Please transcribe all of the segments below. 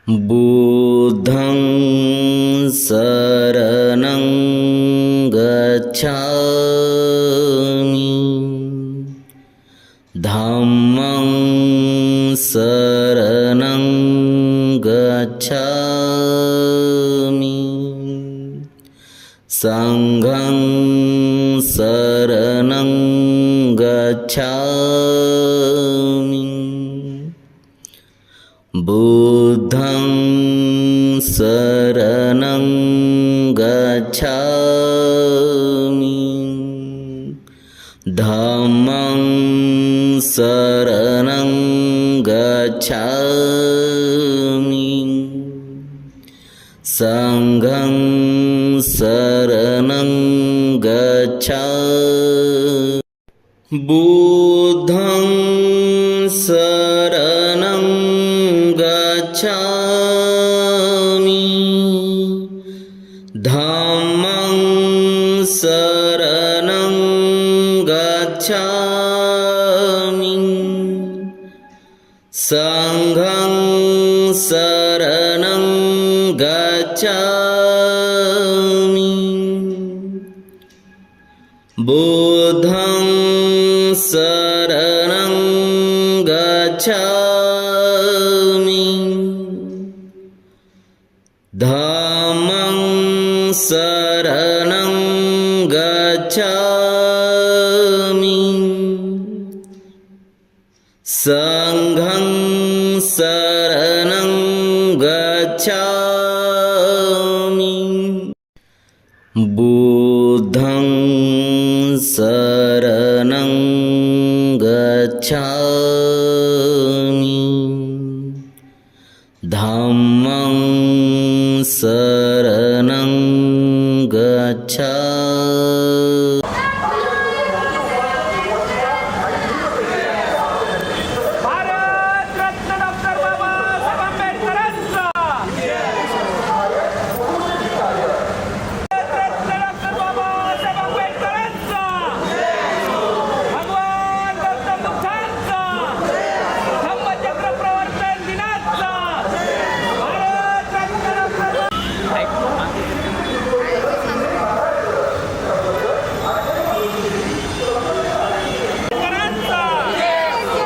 बुद्धं शरणं गच्छामि धम्मं शरणं गच्छामि संघं शरणं गच्छामि बुद्धं शरणं गच्छामि धम्मं शरणं गच्छामि संघं शरणं गच्छामि बुद्धं शरणं गच्छामि धम्मं शरणं गच्छामि संघं शरणं गच्छामि बुद्धं शरणं गच्छामि धम्मं शरणं गच्छामि संघं शरणं गच्छामि बुद्धं शरणं गच्छामि धम्मं शरणं गच्छामि भारतरत्न डॉक्टर बाबासाहेब आंबेडकरांचा भारतरत्न डॉक्टर बाबासाहेब आंबेडकरांचा भगवान गौतम बुद्धांचा धम्मचक्र प्रवर्तन दिनाचा भारतरत्न डॉक्टर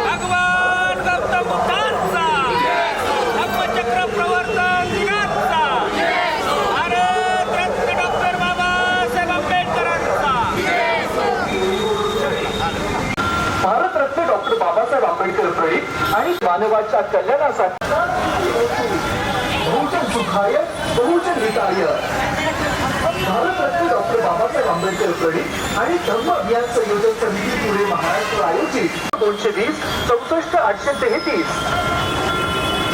भगवान गौतम बुद्धांचा धम्मचक्र प्रवर्तन दिनाचा भारतरत्न डॉक्टर बाबासाहेब आंबेडकरांचा भारतरत्न डॉक्टर बाबासाहेब आंबेडकर प्रणित आणि मानवाच्या कल्याणासाठी बहुजन सुखाय बहुजन हिताय भारतरत्न डॉक्टर बाबासाहेब आंबेडकर प्रणित आणि धम्म अभियान संयोजन समिती पुणे महाराष्ट्र आयोजित 220 64 833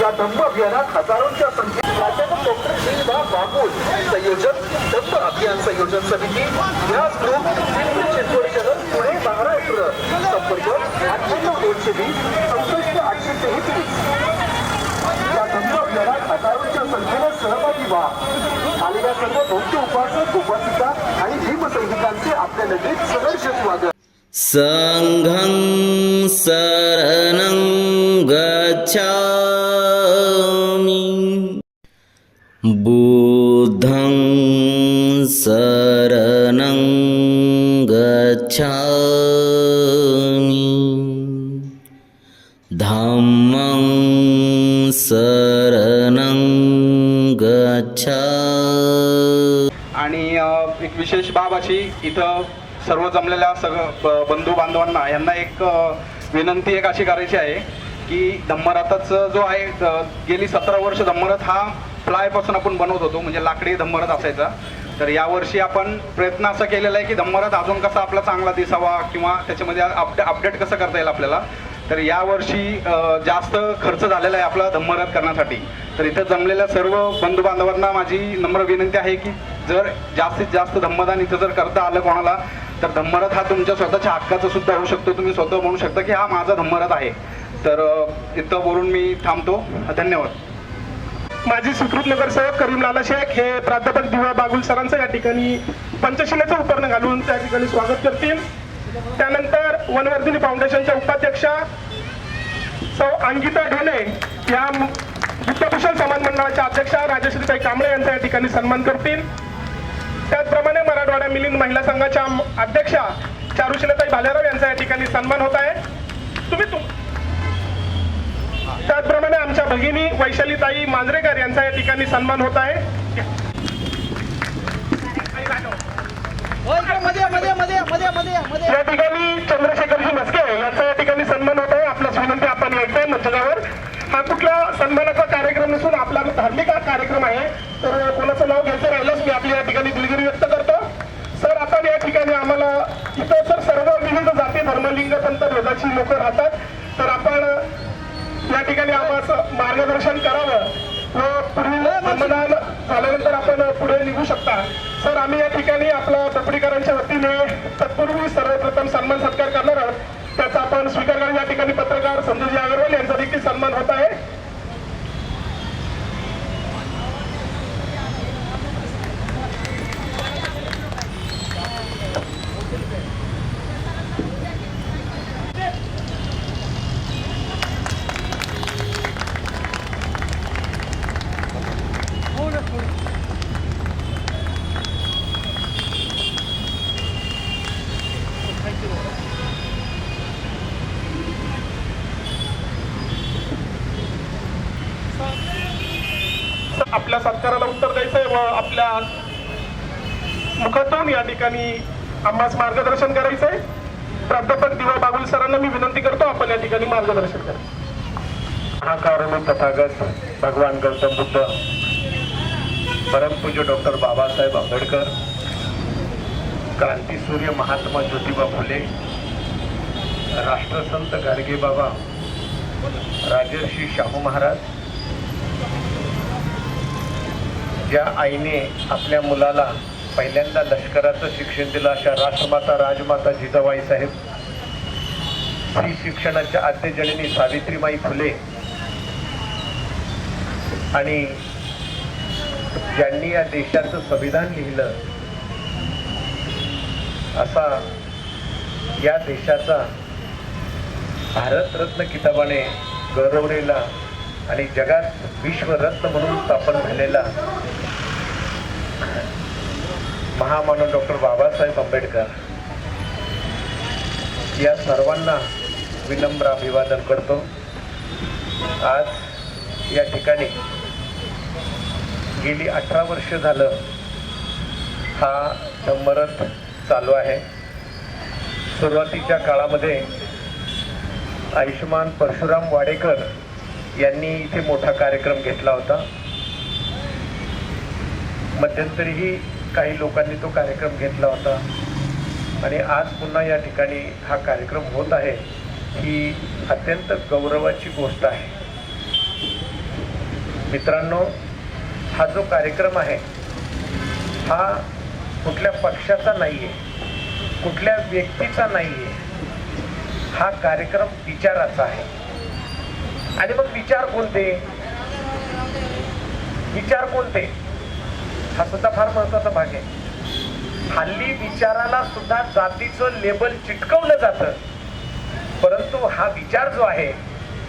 या धम्म अभियानात हजारोंच्या संख्येत प्राध्यापक डॉक्टर श्रीधा बागुल संयोजक धम्म अभियान संयोजन समिती व्यास ग्रुप चिंचवड शहर पुणे महाराष्ट्र संपर्क 98 220 64 833 या धम्म अभियानात हजारोंच्या संख्येने सहभागी व्हा आलेल्या सर्व बौद्ध उपासक उपासिका आणि भीमसैनिकांचे आपल्या नगरीत सहर्ष स्वागत संघं शरणं गच्छामि बुद्धं शरणं गच्छामि धम्मं शरणं गच्छामि आणि एक विशेष बाब अशी इथं सर्व जमलेल्या सगळं बंधू बांधवांना यांना एक विनंती एक अशी करायची आहे की धम्मरथाचा जो आहे गेली 17 वर्ष धम्मरथ हा प्लायपासून आपण बनवत होतो, म्हणजे लाकडी धम्मरथ असायचा. तर यावर्षी आपण प्रयत्न असा केलेला आहे की धम्मरथ अजून कसा आपला चांगला दिसावा किंवा त्याच्यामध्ये अपडेट कसं करता येईल आपल्याला. तर यावर्षी जास्त खर्च झालेला आहे आपला धम्मरथ करण्यासाठी. तर इथं जमलेल्या सर्व बंधू बांधवांना माझी नम्र विनंती आहे की जर जास्तीत जास्त धम्मदान इथं जर करता आलं कोणाला तर धम्मरथ हा तुमच्या स्वतःच्या हक्काचा सुद्धा होऊ शकतो. तुम्ही स्वतः म्हणू शकता की हा माझा धम्मरथ आहे. तर इथं बोलून मी थांबतो. धन्यवाद. माजी सुकृत नगरसेवक करीम लाला शेख हे प्राध्यापक दिवा बागुल सरांचं या ठिकाणी पंचशिलेचं उपकरण घालून त्या ठिकाणी स्वागत करतील. त्यानंतर वनवर्धिनी फाउंडेशनच्या उपाध्यक्षा सौ अंकिता ढोणे या वित्तभूषण सन्मान मंडळाच्या अध्यक्षा राजश्रीताई कांबळे यांचा या ठिकाणी सन्मान करतील. त्याचप्रमाणे मराठवाडा मिलिंद महिला संघाच्या अध्यक्षा चारुशीलाताई भालेराव यांचा या ठिकाणी सन्मान होत आहे. त्याचप्रमाणे आमच्या भगिनी वैशालीताई मांजरेकर यांचा या ठिकाणी सन्मान होत आहे. या ठिकाणी चंद्रशेखरजी मस्के यांचा या ठिकाणी सन्मान होत आहे. आपल्याच विनंती आपण ऐकताय मंचावर. हा कुठला सन्मानाचा कार्यक्रम नसून आपला धार्मिक कार्यक्रम आहे. तर कोणाचं नाव घ्यायचं राहिलंच मी आपल्या या ठिकाणी दिलगिरी व्यक्त करतो. सर आपण या ठिकाणी आम्हाला इथं सर सर्व विविध जाती धर्मलिंग पंथ भेदाची लोक राहतात. तर आपण या ठिकाणी आम्हाला मार्गदर्शन करावं व पुढील मतदान झाल्यानंतर आपण पुढे निघू शकता. सर आम्ही या ठिकाणी आपला दपडीकरांच्या वतीने तत्पूर्वी सर्वप्रथम सन्मान सत्कार करणार आहोत. त्याचा आपण स्वीकार करून या ठिकाणी पत्रकार संजयजी अग्रवाल यांचा देखील सन्मान होत आहे. आपल्या सत्काराला उत्तर द्यायचंय व आपल्या मुखातून या ठिकाणी आम्हास मार्गदर्शन करायचंय. प्राध्यापक दिवा बागुल सरांना मी विनंती करतो आपण या ठिकाणी मार्गदर्शन करा. महाकारुण्य तथागत भगवान गौतम बुद्ध, परमपूज्य डॉक्टर बाबासाहेब आंबेडकर, क्रांतीसूर्य महात्मा ज्योतिबा फुले, राष्ट्रसंत गाडगे बाबा, राजर्षी शाहू महाराज, ज्या आईने आपल्या मुलाला पहिल्यांदा लष्कराचं शिक्षण दिलं अशा राष्ट्रमाता राजमाता जिजाबाई साहेब, स्त्री शिक्षणाच्या आद्यजननी सावित्रीबाई फुले आणि ज्यांनी या देशाचं संविधान लिहिलं असा या देशाचा भारतरत्न किताबाने गौरवलेला आणि जगात विश्वरत्न म्हणून स्थापन झालेला महामानव डॉक्टर बाबासाहेब आंबेडकर या सर्वांना विनम्र अभिवादन करतो. आज या ठिकाणी गेली 18 वर्ष झालं हा धम्मरथ चालू आहे. सुरुवातीच्या काळामध्ये आयुष्यमान परशुराम वाडेकर यांनी इथे मोठा कार्यक्रम घेतला होता. मध्यंतरीही काही लोकांनी तो कार्यक्रम घेतला होता आणि आज पुन्हा या ठिकाणी हा कार्यक्रम होत आहे. ही अत्यंत गौरवाची गोष्ट आहे. मित्रांनो, हा जो कार्यक्रम आहे हा कुठल्या पक्षाचा नाही आहे, कुठल्या व्यक्तीचा नाही आहे. हा कार्यक्रम विचाराचा आहे. आणि मग विचार कोणते? विचार कोणते हा सुद्धा फार महत्वाचा भाग आहे. हल्ली विचाराला सुद्धा जातीचं लेबल चिटकवलं जातं, परंतु हा विचार जो आहे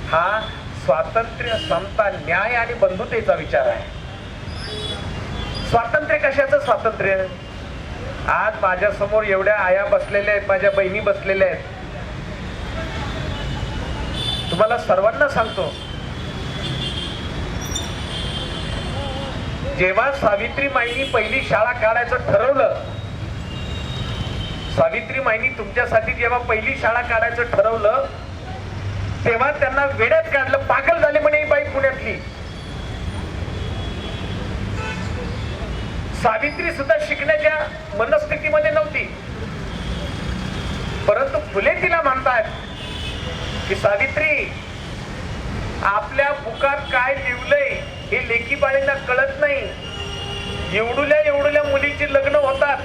हा स्वातंत्र्य, समता, न्याय आणि बंधुतेचा विचार आहे. स्वातंत्र्य कशाचं स्वातंत्र्य? आज माझ्या समोर एवढ्या आया बसलेल्या आहेत, माझ्या बहिणी बसलेल्या आहेत. तुम्हाला सर्वांना सांगतो, जेव्हा सावित्रीमाईंनी पहिली शाळा काढायचं ठरवलं, सावित्रीमाईंनी तुमच्यासाठी जेव्हा पहिली शाळा काढायचं ठरवलं तेव्हा त्यांना वेड्यात काढलं. पागल झाले म्हणे ही बाई पुण्यातली. सावित्री सुद्धा शिकण्याच्या मनस्थितीमध्ये नव्हती, परंतु फुले तिला म्हणतात की सावित्री, आपल्या बुकात काय लिवलंय हे लेकी बाळींना कळत नाही. एवढुल्या मुलीची लग्न होतात,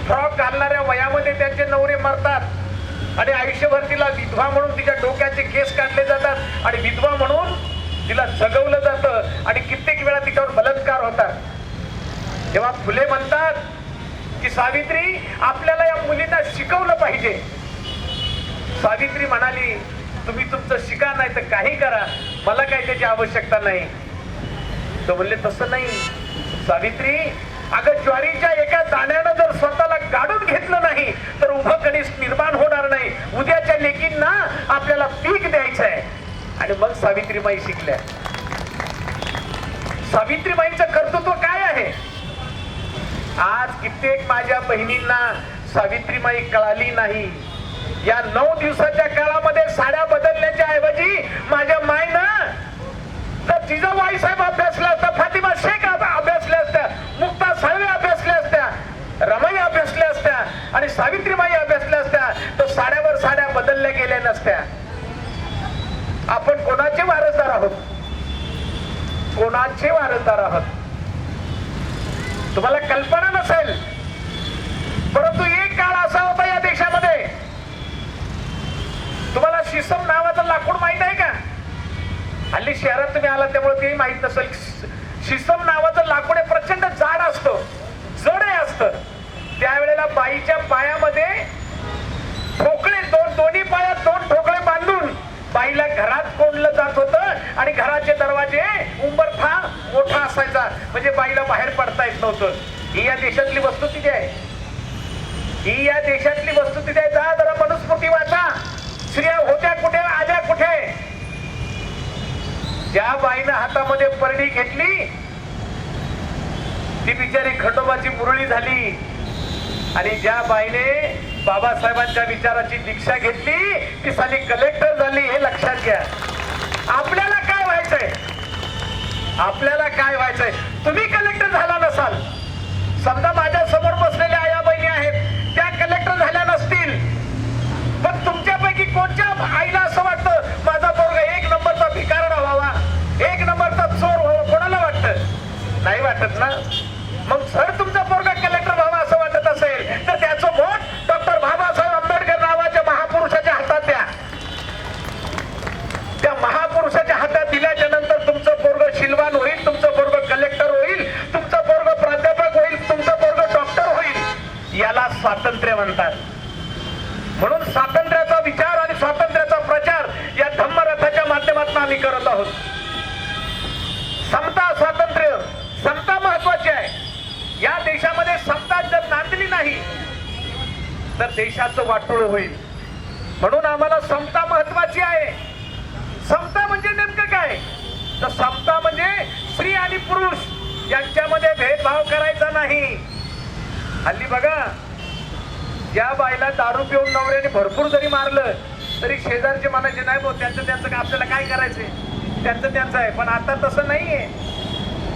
फ्रॉक घालणाऱ्या वयामध्ये त्यांचे नवरे मरतात आणि आयुष्यभर तिला विधवा म्हणून तिच्या डोक्याचे केस काढले जातात आणि विधवा म्हणून तिला जगवलं जातं आणि कित्येक वेळा तिच्यावर बलात्कार होतात. तेव्हा फुले म्हणतात की सावित्री, आपल्याला या मुलींना शिकवलं पाहिजे. सावित्री म्हणाली, तुम्ही तुमचं शिका नाही तर काही करा, मला काही त्याची आवश्यकता नाही. तो म्हणले तसं नाही सावित्री, अगं ज्वारीच्या एका दाण्यानं जर स्वतःला गाडून घेतलं नाही तर उभं कणीस निर्माण होणार नाही. उद्याच्या लेकींना आपल्याला पीक द्यायचं आहे. आणि मग सावित्रीबाई शिकल्या. सावित्रीबाईंचं कर्तृत्व काय आहे? आज कित्येक माझ्या बहिणींना सावित्रीबाई कळाली नाही. या 9 दिवसाच्या काळामध्ये साड्या बदलण्याच्या ऐवजी माझ्या मायनं तर जिजाबाई साहेब अभ्यासल्या असत्या, फातिमा शेख अभ्यासल्या असत्या, मुक्ता साळवे अभ्यासल्या असत्या, रमाई अभ्यासल्या असत्या आणि सावित्रीबाई अभ्यासल्या असत्या, तर साड्यावर साड्या बदलल्या गेल्या नसत्या. आपण कोणाचे वारसदार आहोत? कोणाचे वारसदार आहोत? तुम्हाला कल्पना नसेल, परंतु एक काळ असा होता या देशामध्ये. तुम्हाला शिसम नावाचं लाकूड माहित आहे का? हल्ली शहरात तुम्ही आलात त्यामुळे ते माहित नसेल. शिसम नावाचं लाकूड हे प्रचंड जाड असतं, जड असतं. त्यावेळेला बाईच्या पायामध्ये ठोकळे, दोन्ही पायात 2 ठोकळे बांधून बाईला घरात कोंडलं जात होतं आणि घराचे दरवाजे उंबरठा मोठा असायचा, म्हणजे बाईला बाहेर पडता येत नव्हतं. ही या देशातली वस्तुस्थिती आहे. ही या देशातली वस्तुस्थिती आहे. जा जरा मनुस्मृती वाचा. स्त्रिया होत्या कुठे, आल्या कुठे? ज्या बाईनं हातामध्ये परडी घेतली ती बिचारी खंडोबाची मुरळी झाली. आणि ज्या बाईने बाबासाहेबांच्या विचाराची दीक्षा घेतली ती साली कलेक्टर झाली. हे लक्षात घ्या. आपल्याला काय व्हायचंय? आपल्याला काय व्हायचंय? तुम्ही कलेक्टर झाला नसाल, समजा माझ्या समोर बसलेल्या आया बहिणी आहेत, त्या कलेक्टर झाल्या नसतील, पण तुमच्यापैकी कोणत्या आईला असं वाटतं माझा पोरगा 1 नंबरचा भिकारडा व्हावा, 1 नंबरचा चोर व्हावा? कोणाला वाटतं? नाही वाटत ना. मग जर तुमचा पोरगा कलेक्टर व्हावा असं वाटत असेल तर त्याचं वोट डॉक्टर बाबासाहेब आंबेडकर नावाच्या महापुरुषाच्या हातात द्या. त्या महापुरुषाच्या हातात दिल्याच्या नंतर तुमचं पोरग शिलवान होईल, तुमचं पोरग कलेक्टर होईल, तुमचं पोरग प्राध्यापक होईल, तुमचं पोरग डॉक्टर होईल. याला स्वातंत्र्य म्हणतात. म्हणून स्वातंत्र्याचा विचार आणि स्वातंत्र्याचा प्रचार या धम्मरथाच्या माध्यमातून आम्ही करत आहोत. समता, स्वातंत्र्य, समता महत्वाची आहे. या देशामध्ये समता जर नांदली नाही तर देशाचं वाटोळ होईल. म्हणून आम्हाला समता महत्वाची आहे. समता म्हणजे नेमकं काय? तर समता म्हणजे स्त्री आणि पुरुष यांच्यामध्ये भेदभाव करायचा नाही. हल्ली बघा, ज्या बाईला दारू पिऊन नवऱ्याने भरपूर जरी मारलं तरी शेजारचे म्हणायचे नाही भाऊ, त्यांचं आपल्याला काय करायचंय, त्यांचं आहे. पण आता तसं नाहीये.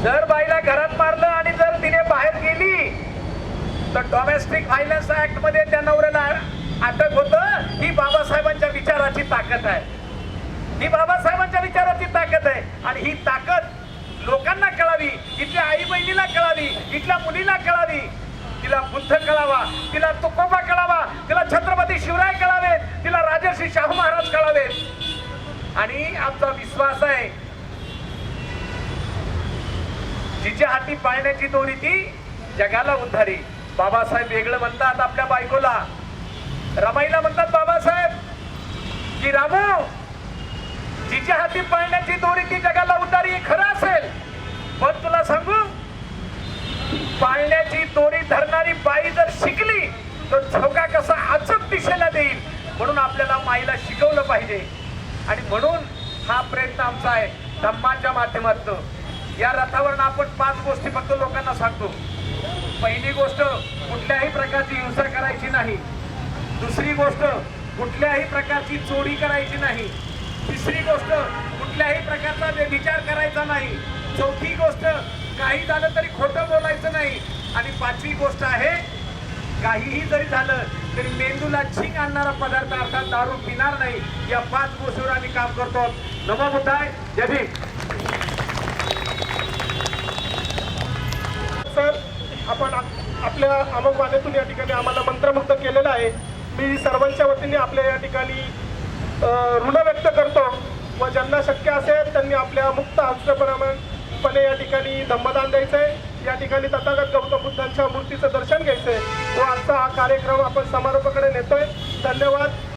जर बाईला घरात मारलं आणि जर तिने बाहेर गेली तर डोमेस्टिक व्हायलन्स ऍक्ट मध्ये त्या नवऱ्याला अटक होतं. ही बाबासाहेबांच्या विचाराची ताकद आहे. ही बाबासाहेबांच्या विचाराची ताकद आहे. आणि ही ताकद लोकांना कळावी, इथल्या आई बहिणीला कळावी, इथल्या मुलीला कळावी. तिला बुद्ध कळावा, तिला तुकोबा कळावा, तिला छत्रपती शिवराय कळावेत, तिला राजर्षी शाहू महाराज कळावेत. आणि आमचा विश्वास आहे, जिच्या हाती पाळण्याची दोरी ती जगाला उद्धारी. बाबासाहेब वेगळं म्हणतात आपल्या बायकोला, रमाईला म्हणतात बाबासाहेब की रामू, जिच्या हाती पाळण्याची दोरी ती जगाला उद्धारी. हे खरं असेल, पण तुला सांगू, पाळण्याची दोरी धरणारी बाई जर शिकली तर झोका कसा अचूक दिशेला देईल. म्हणून आपल्याला माईला शिकवलं पाहिजे. आणि म्हणून हा प्रयत्न आमचा आहे धम्माच्या माध्यमातून. या रथावरून आपण 5 गोष्टी फक्त लोकांना सांगतो. पहिली गोष्ट, कुठल्याही प्रकारची हिंसा करायची नाही. दुसरी गोष्ट, कुठल्याही प्रकारची चोरी करायची नाही. तिसरी गोष्ट, कुठल्याही प्रकारचा व्यभिचार करायचा नाही. चौथी गोष्ट, काही झालं तरी खोटं बोलायचं नाही. आणि 5वी गोष्ट आहे, काहीही जरी झालं तरी मेंदूला झिंग आणणारा पदार्थ अर्थात दारू पिणार नाही. या 5 गोष्टीवर आम्ही काम करतो. नमो बुद्धाय, जय भीम. सर, आपण आपल्या अमोघवाणीतून या ठिकाणी आम्हाला मंत्रमुग्ध केलेलं आहे. मी सर्वांच्या वतीने आपल्या या ठिकाणी ऋण व्यक्त करतो व ज्यांना शक्य असेल त्यांनी आपल्या मुक्त हस्तपणे या ठिकाणी धम्मदान द्यायचंय. या ठिकाणी तथागत गौतम बुद्धांच्या मूर्तीचं दर्शन घ्यायचंय व आजचा हा कार्यक्रम आपण समारोपाकडे नेतोय. धन्यवाद.